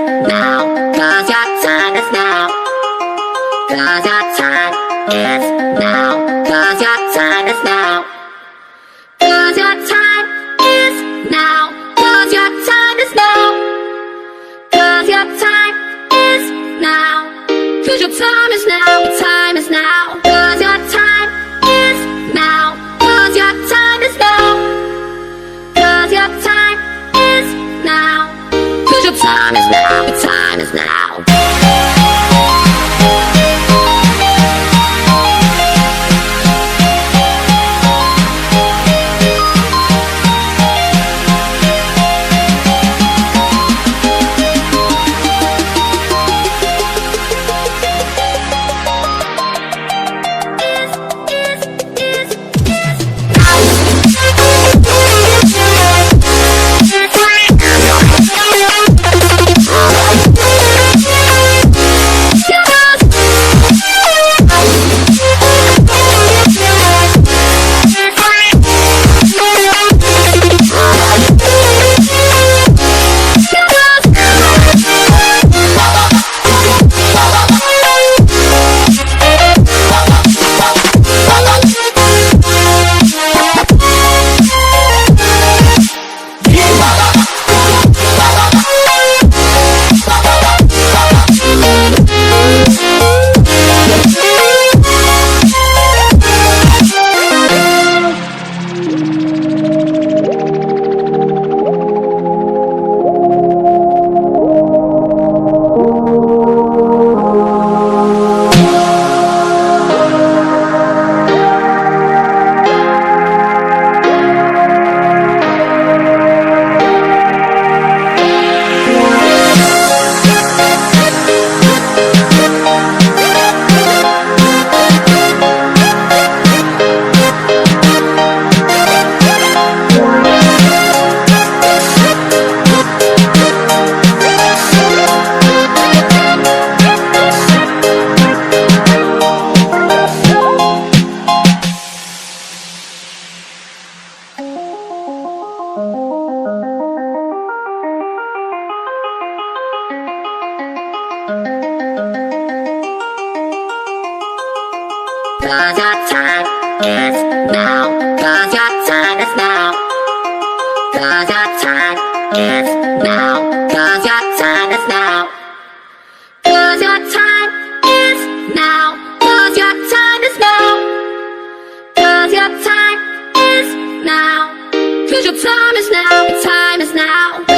now, 'cause your time is now. 'Cause your time is now. 'Cause your time is now. 'Cause your time is now. 'Cause your time is now. 'Cause your time is now. 'Cause your time is now. Your time is now. 'Cause your time is now. 'Cause your time is now. 'Cause your time is now. 'Cause your time is now. Your time is now. Cause your time is now. Cause your time is now. Cause your time is now. Cause your time is now. Cause your time is now. Cause your time is now. Cause your time is now. Cause your time is now. Your time is now.